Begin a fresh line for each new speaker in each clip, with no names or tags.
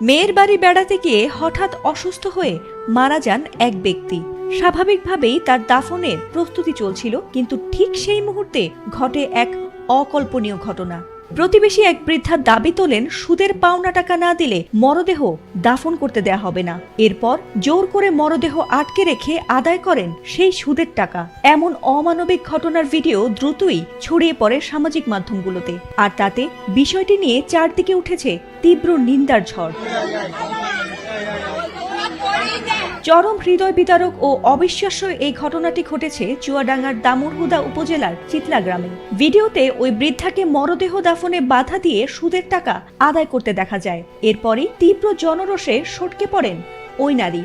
মেয়ের বাড়ি বেড়াতে গিয়ে হঠাৎ অসুস্থ হয়ে মারা যান এক ব্যক্তি। স্বাভাবিকভাবেই তার দাফনের প্রস্তুতি চলছিল, কিন্তু ঠিক সেই মুহূর্তে ঘটে এক অকল্পনীয় ঘটনা। প্রতিবেশী এক বৃদ্ধা দাবি তোলেন সুদের পাওনা টাকা না দিলে মরদেহ দাফন করতে দেয়া হবে না। এরপর জোর করে মরদেহ আটকে রেখে আদায় করেন সেই সুদের টাকা। এমন অমানবিক ঘটনার ভিডিও দ্রুতই ছড়িয়ে পড়ে সামাজিক মাধ্যমগুলোতে, আর তাতে বিষয়টি নিয়ে চারদিকে উঠেছে তীব্র নিন্দার ঝড়। চরম হৃদয় বিদারক ও অবিশ্বাস্য এই ঘটনাটি ঘটেছে চুয়াডাঙ্গার দামুড়হুদা উপজেলার চিতলা গ্রামে। ভিডিওতে ওই বৃদ্ধাকে মরদেহ দাফনে বাধা দিয়ে সুদের টাকা আদায় করতে দেখা যায়। এরপরই তীব্র জনরোষে সটকে পড়েন ওই নারী।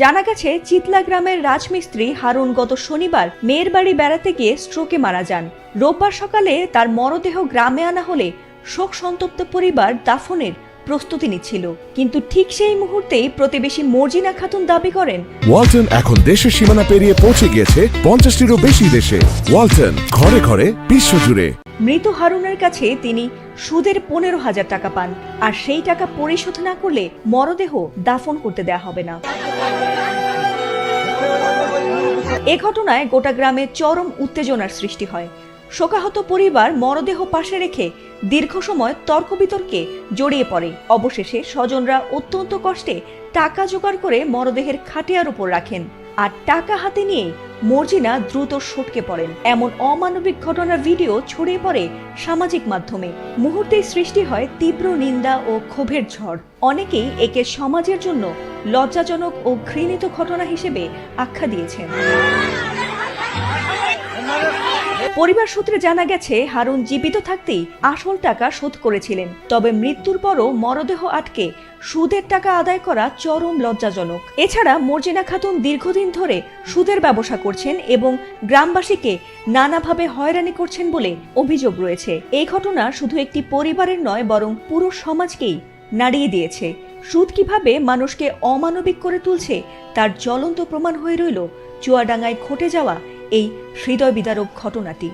জানা গেছে, চিতলা গ্রামের রাজমিস্ত্রি হারুন গত শনিবার মেয়ের বাড়ি বেড়াতে গিয়ে স্ট্রোকে মারা যান। রোববার সকালে তার মরদেহ গ্রামে আনা হলে শোক সন্তপ্ত পরিবার দাফনের প্রস্তুতি নিচ্ছিল, কিন্তু ঠিক সেই মুহূর্তেই প্রতিবেশী মর্জিনা খাতুন দাবি করেন,
ওয়ালটন এখন দেশের সীমানা পেরিয়ে পৌঁছে গিয়েছে 50টিরও বেশি দেশে। ওয়ালটন, ঘরে ঘরে, বিশ্বজুড়ে।
মৃত হারুনের কাছে তিনি সুদের 15,000 টাকা পান, আর সেই টাকা পরিশোধ না করলে মরদেহ দাফন করতে দেয়া হবে না। এ ঘটনায় গোটা গ্রামে চরম উত্তেজনার সৃষ্টি হয়। শোকাহত পরিবার মরদেহ পাশে রেখে দীর্ঘ সময় তর্ক বিতর্কে জড়িয়ে পড়ে। অবশেষে স্বজনরা অত্যন্ত কষ্টে টাকা জোগাড় করে মরদেহের খাটিয়ার উপর রাখেন, আর টাকা হাতে নিয়ে মর্জিনা দ্রুত সটকে পড়েন। এমন অমানবিক ঘটনার ভিডিও ছড়িয়ে পড়ে সামাজিক মাধ্যমে। মুহূর্তেই সৃষ্টি হয় তীব্র নিন্দা ও ক্ষোভের ঝড়। অনেকেই একে সমাজের জন্য লজ্জাজনক ও ঘৃণিত ঘটনা হিসেবে আখ্যা দিয়েছেন। পরিবার সূত্রে জানা গেছে, হারুন জীবিত থাকতেই আসল টাকা শোধ করেছিলেন, তবে মৃত্যুর পরও মরদেহ আটকে সুদের টাকা আদায় করা চরম লজ্জাজনক। এছাড়া মর্জিনা খাতুন দীর্ঘদিন ধরে সুদের ব্যবসা করছেন এবং গ্রামবাসীকে নানাভাবে হয়রানি করছেন বলে অভিযোগ রয়েছে। এই ঘটনা শুধু একটি পরিবারের নয়, বরং পুরো সমাজকেই নাড়িয়ে দিয়েছে। সুদ কিভাবে মানুষকে অমানবিক করে তুলছে তার জ্বলন্ত প্রমাণ হয়ে রইল চুয়াডাঙ্গায় ঘটে যাওয়া এই হৃদয় বিদারক ঘটনাটি।